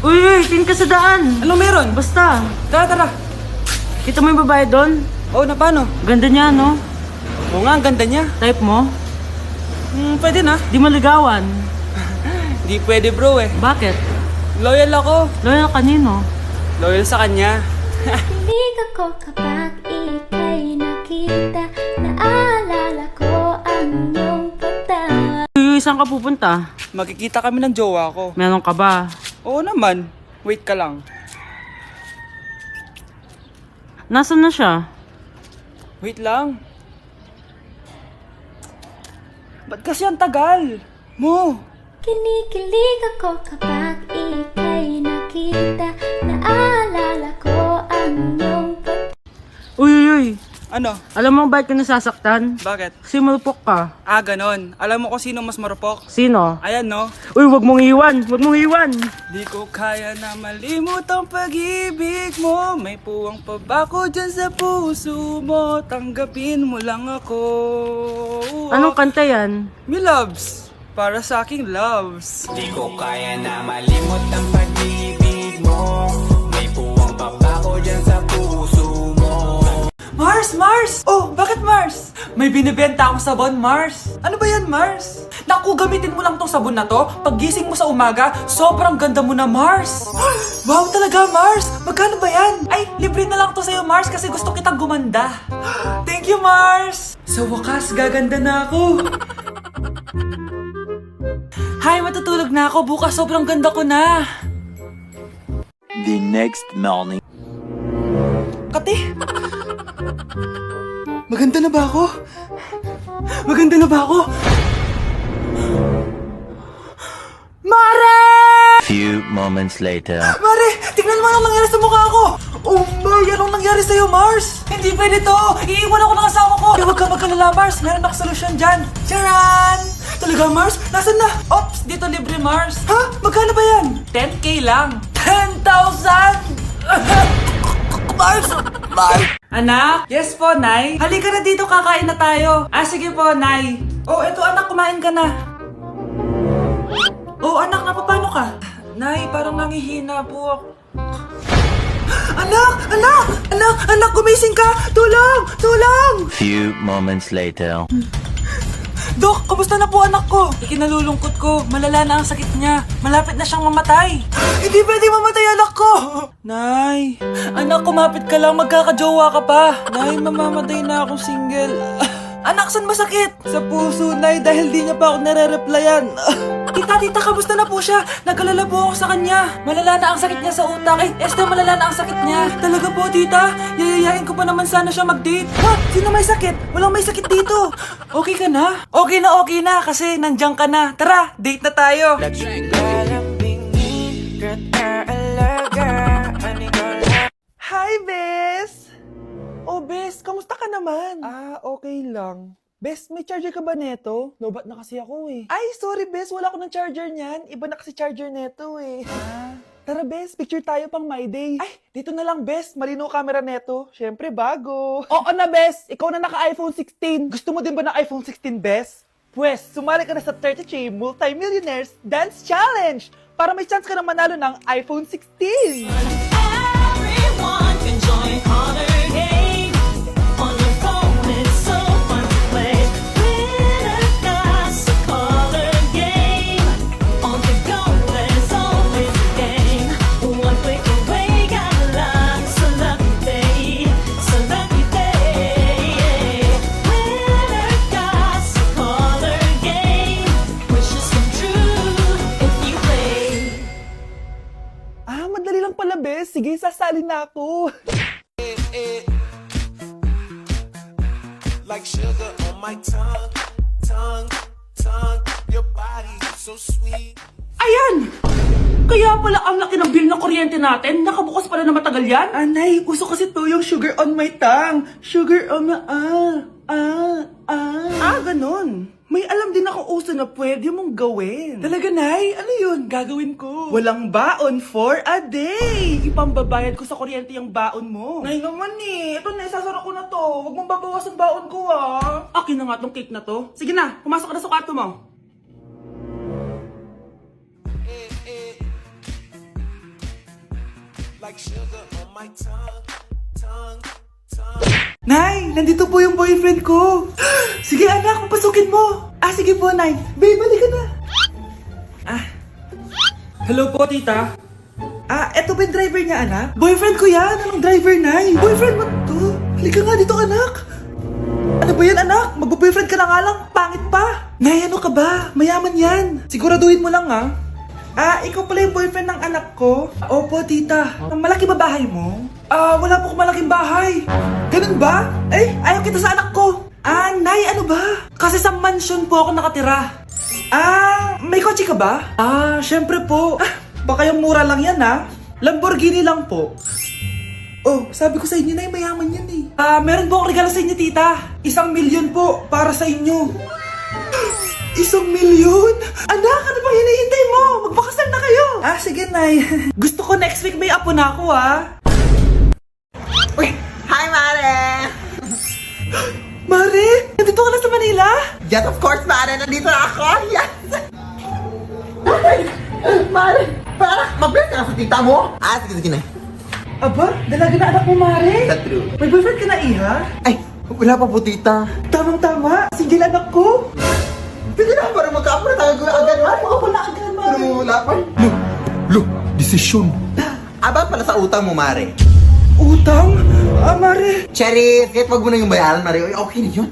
Uy, uy, tingin ka sa daan. Anong meron? Basta. Tara, tara. Kita mo yung babae doon? Oo, na paano? Ganda niya, no? Oo nga, ang ganda niya. Type mo? Pwede na. Di mo ligawan. Di pwede bro eh. Bakit? Loyal ako. Loyal kanino? Loyal sa kanya. Kilig ako kapag ika'y nakita. Naalala ko ang iyong pagtawa. Uy, saan ka pupunta? Magkikita kami ng jowa ko. Meron ka ba? Oo naman. Wait ka lang. Nasaan na siya? Wait lang. Ba't kasi ang tagal? Mo. Kinikilig ako kapag ika'y nakita. Naalala ko ang iyong pagtawa. Uy, uy, uy. Ano? Alam mo bakit ka nasasaktan? Bakit? Kasi marupok ka. Ah, ganon. Alam mo kung sino mas marupok? Sino? Ayan no. Uy, wag mong iwan. Wag mong iwan. Di ko kaya na malimot ang pag-ibig mo. May puwang pa ba ko dyan sa puso mo? Tanggapin mo lang ako. Anong kanta yan? Me loves. Para sa aking loves. Di ko kaya na malimot ang pag-ibig mo. May puwang pa ba ko dyan sa puso mo? Mars! Mars! Oh, bakit Mars? May binibenta akong sabon, Mars. Ano ba yan, Mars? Naku, gamitin mo lang tong sabon na to. Pag gising mo sa umaga, sobrang ganda mo na, Mars. Wow, talaga, Mars. Magkano ba yan? Ay, libre na lang to sa'yo, Mars, kasi gusto kitang gumanda. Thank you, Mars. Sa wakas, gaganda na ako. Hay, matutulog na ako. Bukas, sobrang ganda ko na. The next morning. Kati! Maganda na ba ako? Maganda na ba ako? Mare! Few moments later. Mare! Tingnan mo anong nangyari sa mukha ko! Oh my! Anong nangyari sa'yo, Mars? Hindi pwede to! Iiwan ako ng asawa ko! Huwag ka magkalala, Mars! Meron ako solusyon dyan! Charan! Talaga, Mars? Nasaan na? Ops! Dito libre, Mars! Ha? Magkano ba yan? 10K lang! 10,000! Mars! Mars! Anak? Yes po, Nay? Halika na dito, kakain na tayo. Ah, sige po, Nay. Oh, eto anak, kumain ka na. Oh, anak, napapano ka? Nay, parang nangihina po ako. Anak! Anak! Anak! Anak! Gumising ka! Tulong! Tulong! Few moments later. Dok, kamusta na po anak ko? Ikinalulungkot ko. Malala na ang sakit niya. Malapit na siyang mamatay. Hindi pwede mamatay anak ko! Nay! Anak, kumapit ka lang. Magkakajowa ka pa. Nay, mamamatay na akong single. Anak, saan masakit? Sa puso, Nay, dahil di niya pa ako nare-replyan. Tita, kamusta na po siya? Nag-alala po ako sa kanya. Malala na ang sakit niya sa utak. Esther, malala na ang sakit niya. Talaga po, tita? Yayayain ko pa naman sana siya mag-date. Ha? Sino may sakit? Walang may sakit dito. Okay ka na? Okay na, kasi nandiyan ka na. Tara, date na tayo. Hi, Bes! Oh, Bes, kamusta ka naman? Ah, okay lang. Bes, may charger ka ba neto? Lobat na kasi ako eh. Ay, sorry Bes, wala ko ng charger niyan. Iba na kasi charger neto eh. Ah, tara Bes, picture tayo pang my day. Ay, dito na lang Bes, malinaw camera neto. Syempre bago. Oo na Bes, ikaw na naka-iPhone 16. Gusto mo din ba ng iPhone 16 Bes? Pwes, sumali ka na sa 33 Multi-Millionaires Dance Challenge para may chance ka na manalo ng iPhone 16. Everyone can join Honor Game. On the phone, it's so fun to play. Winner got a color game. On the go, there's always a game. One click away, got a lot. So lucky day, so lucky day. Winner got a color game. Wishes come true if you play. Ah, madali lang pala, Bes. Sige, sasali na ako. Like sugar on my tongue, your body so sweet. Ayan! Kaya pala ang laki ng bill ng kuryente natin. Nakabukas pala na matagal yan. Anay, uso kasi to yung sugar on my tongue. Sugar on my... ganun. May alam din ako uso na pwede mong gawin. Talaga, Nay? Ano yun? Gagawin ko. Walang baon for a day. Ipambabayad ko sa kuryente yung baon mo. Nay naman eh. Ito na, isasara ko na to. Huwag mong babawasan baon ko ah. Akin na nga tong cake na to. Sige na, pumasok ka na sa kwarto mo. like sugar on my tongue, tongue, tongue. Nay, nandito po yung boyfriend ko. Sige anak, papasukin mo. Sige po, Nay. Babe, balik ka na. Hello po, tita. Eto ba yung driver niya, anak? Boyfriend ko yan. Anong driver, Nay? Boyfriend mo to? Halika nga dito, anak. Ano ba yan, anak? Magbo-boyfriend ka na nga lang. Pangit pa. Nay, ano ka ba? Mayaman yan. Siguraduhin mo lang, ha? Ikaw pala yung boyfriend ng anak ko? Opo, tita. Malaki ba bahay mo? Wala po akong malaking bahay. Ganun ba? Ayaw kita sa anak ko. Nay, ano ba? Kasi sa mansion po ako nakatira. May kotse ka ba? Syempre po. Baka yung mura lang yan, ha? Lamborghini lang po. Oh, sabi ko sa inyo na mayaman yan eh. Meron po akong regalo sa inyo, tita. 1,000,000 po para sa inyo. 1,000,000? Anak, ano bang hinihintay mo? Magpakasal na kayo. Sige, Nay. Gusto ko next week may apo na ako, ha? Uy! Hi, Mare! Mare, nandito ka na sa Manila? Yes, of course, Mare! Nandito na ako! Yes! Mare! Para mag-bless ka na sa tita mo! Sige na. Aba, dalaga na anak mo, Mare. That's true. May boyfriend ka na, Iha? Ay! Wala pa po, tita. Tamang-tama, single anak ko. Pwede na, parang magka-apo na tayo agad, Mare. Ako na agad, Mare. Pero wala pa. Lo, desisyon. Aba pala sa utang mo, Mare. Utang? Mare. Cherry, kahit wag mo na yung bayaran, Mare. Okay na yun.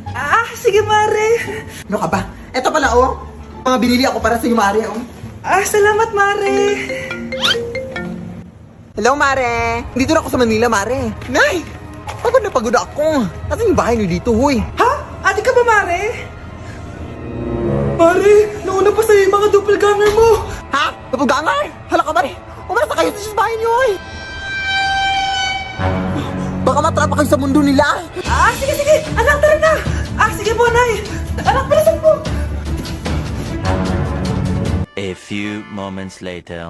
Sige, Mare. Ano ka ba? Eto pala, oh. Mga binili ako para sa iyo, Mare, oh. Salamat, Mare. Hello, Mare. Dito na ako sa Manila, Mare. Nay! Pagod na pagod ako. Kasi yung bahay niyo dito, huy. Ha? Ate ka ba, Mare? Mare, nauna pa sa'yo yung mga doppelganger mo. Ha? Napugangar? Hala ka, Mare. Umalas na kayo sa bahay niyo, huy. Baka matrapa kayo sa mundo nila. Sige. Anak, tara na. Sige po, Nay. Anak, palasan po. A few moments later.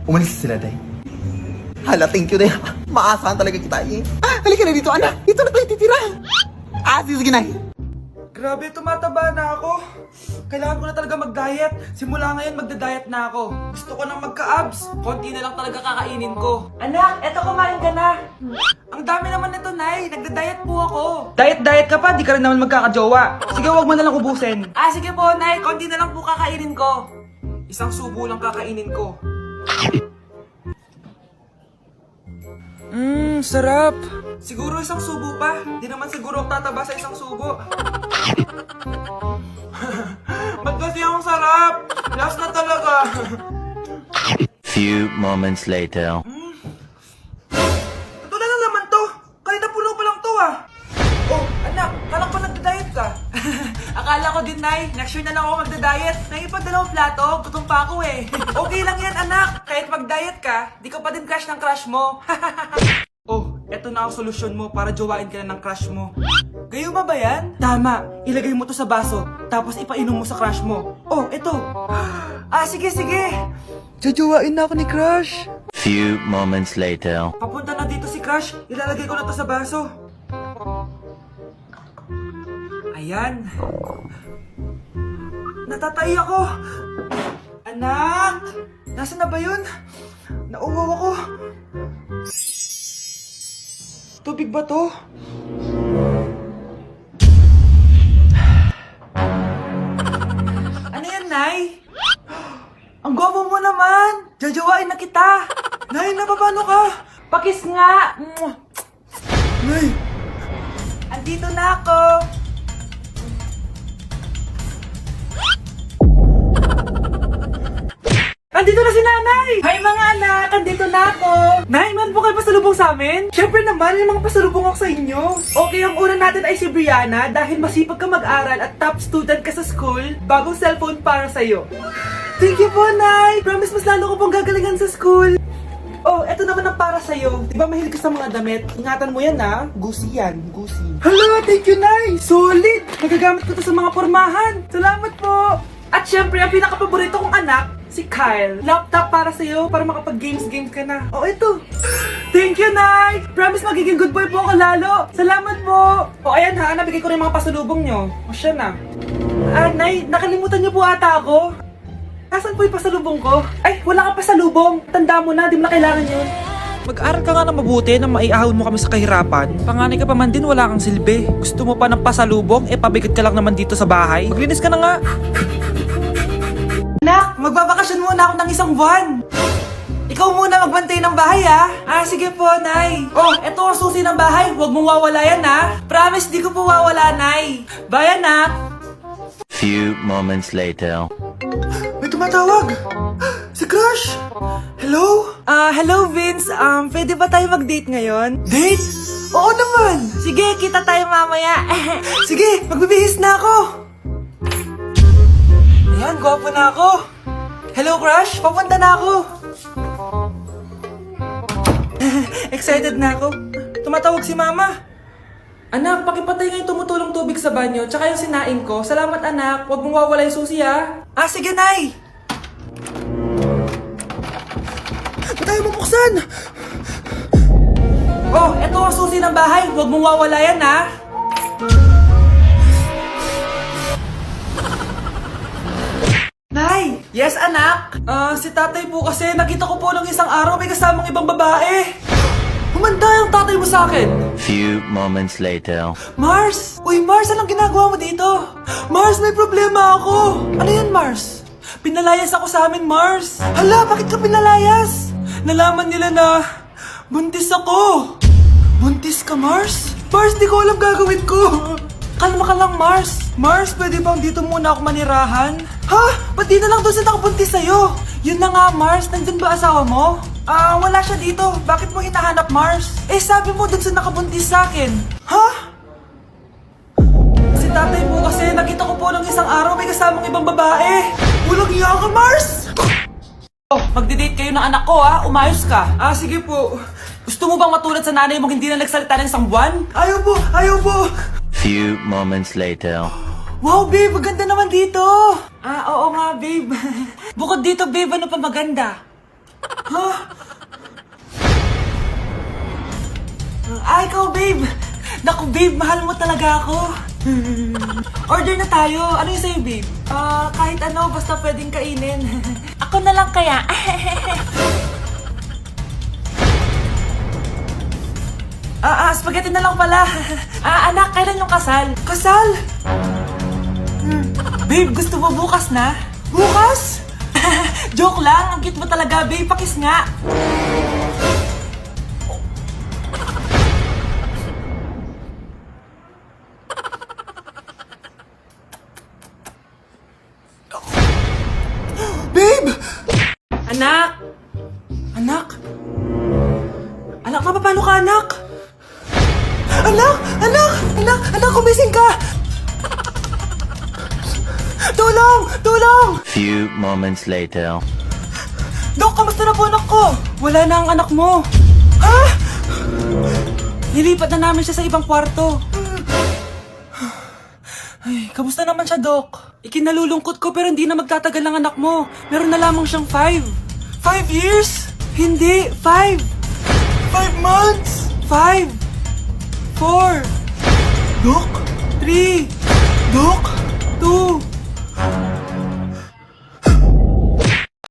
Umalis sila, Day. Hala, thank you, Day. Maasahan talaga kita, eh. Halika na dito, anak. Dito na tayo titira. Sige, Nay. Grabe, tumataba na ako. Kailangan ko na talaga mag-diet. Simula ngayon, magda-diet na ako. Gusto ko nang magka-abs. Konti na lang talaga kakainin ko. Anak, eto kumain ka na. Ang dami naman nito, Nay. Nagda-diet po ako. Diet ka pa? Di ka rin naman magkakajowa. Sige, wag mo na lang ubusin. Sige po, Nay. Konti na lang po kakainin ko. Isang subo lang kakainin ko. Sarap. Siguro isang subo pa. Di naman siguro ako tataba sa isang subo. Ba't kasi ang sarap? Last na talaga. Few moments later. Ito na lang naman to. Kahit puno pa lang to, ah. Oh, anak, kala ko nagda-diet ka. Akala ko din, Nay. Next year na lang ako magda-diet. Nangipag-dalawang plato, gutom pa ako eh. Okay lang yan, anak. Kahit mag-diet ka, di ka pa din crush ng crush mo. Oh, eto na ang solusyon mo para jowain ka na ng crush mo. Gayuma ba yan? Tama. Ilagay mo to sa baso, tapos ipainom mo sa crush mo. Oh, eto. Sige. Jojowain na ako ni crush. Few moments later. Papunta na dito si crush. Ilalagay ko na to sa baso. Ayan. Natatay ako. Anak! Nasaan na ba yun? Nauwaw ako. Tubig ba to? Ano yan, Nay? Ang gwapo mo naman! Jajawain na kita! Nay, napapano ka? Pakis nga! Nay! Andito na ako! Andito na si Nanay! Hi mga anak! Andito na ako! Nay, man po kayo pasalubong sa amin? Siyempre naman, yung mga pasalubong ako sa inyo. Okay, ang una natin ay si Brianna dahil masipag ka mag-aral at top student ka sa school. Bagong cellphone para sa'yo. Thank you po, Nay! Promise mas lalo ko pong gagalingan sa school. Oh, eto naman ang para sa'yo. Di ba mahilig ka sa mga damit? Ingatan mo yan, ha? Gucci yan, Gucci. Hala, thank you, Nay! Solid! Nagagamit ko to sa mga pormahan. Salamat po! At syempre, ang pinaka-paborito kong anak, si Kyle. Laptop para sa'yo, para makapag-games ka na. Oh, ito. Thank you, Nay! Promise magiging good boy po ako lalo. Salamat po! O, ayan ha, nabigay ko rin mga pasalubong nyo. O, siya na. Nay, nakalimutan niyo po ata ako. Nasaan po yung pasalubong ko? Ay, wala kang pasalubong. Tanda mo na, di mo na kailangan yun. Mag-aral ka nga na mabuti na maiahon mo kami sa kahirapan. Panganay ka pa man din, wala kang silbi. Gusto mo pa ng pasalubong? Eh, pabigat ka lang naman dito sa bahay. Maglinis ka na nga. Anak, magbabakasyon muna ako ng isang buwan. Ikaw muna magbantay ng bahay, ha? Ah, sige po, Nay. Oh, eto ang susi ng bahay. Huwag mong wawala yan, ha? Promise, di ko po wawala, Nay. Bye, anak. Few moments later. May tumatawag! Si Crush! Hello? Hello Vince. Pwede ba tayo mag-date ngayon? Date? Oo naman! Sige, kita tayo mamaya. Sige, magbibihis na ako! Ayan, gwapo na ako. Hello Crush, papunta na ako. Excited na ako. Tumatawag si Mama. Anak, pakipatay nga yung tumutulong tubig sa banyo, tsaka yung sinain ko. Salamat anak, huwag mong wawala yung susi ha. Ah, sige Nay! Ba't tayo mabuksan? Oh, eto ang susi ng bahay, huwag mong wawala yan ha. Nay! Yes anak? Si tatay po kasi nakita ko po nung isang araw may kasamang ibang babae. Humanda yung tatay mo sa akin. Few moments later. Mars! Uy, Mars, anong ginagawa mo dito? Mars, may problema ako! Ano yan, Mars? Pinalayas ako sa amin, Mars! Hala, bakit ka pinalayas? Nalaman nila na buntis ako! Buntis ka, Mars? Mars, di ko alam gagawin ko! Kalma ka lang, Mars! Mars, pwede bang dito muna ako manirahan? Ha? Ba't di na lang doon sa nakabuntis sa'yo? Yun na nga, Mars, nandun ba asawa mo? Wala siya dito. Bakit mo hinahanap, Mars? Eh, sabi mo dun sa nakabuntis sa akin. Ha? Si tatay po kasi nakita ko po ng isang araw may kasamang ibang babae. Walang iya ka, Mars! Oh, magdi-date kayo ng anak ko, ha? Umayos ka. Ah, sige po. Gusto mo bang matulad sa nanay mong hindi na nagsalita ng isang buwan? Ayaw po! Ayaw po! Few moments later. Wow, babe! Maganda naman dito! Oo nga, babe. Bukod dito, babe, ano pa maganda? Huh? Ikaw, babe! Naku, babe, mahal mo talaga ako. Order na tayo. Ano yung sa'yo, babe? Kahit ano, basta pwedeng kainin. Ako na lang kaya. Spaghetti na lang pala. Anak, kailan yung kasal? Kasal? Babe, gusto mo bukas na? Bukas? Joke lang, ang cute mo talaga, babe. Pakis nga. Babe! Anak! Anak? Anak, paano ka, anak? Anak! Anak! Anak! Anak, kumising ka! Tulong! Tulong! Few moments later. Dok, kamusta na po anak ko? Wala na ang anak mo. Ha? Nilipat na namin siya sa ibang kwarto. Ay, kamusta naman siya, Dok? Ikinalulungkot ko pero hindi na magtatagal ng anak mo. Meron na lamang siyang 5. 5 years? Hindi, 5. 5 months? 5. 4. Dok? 3. Dok? 2.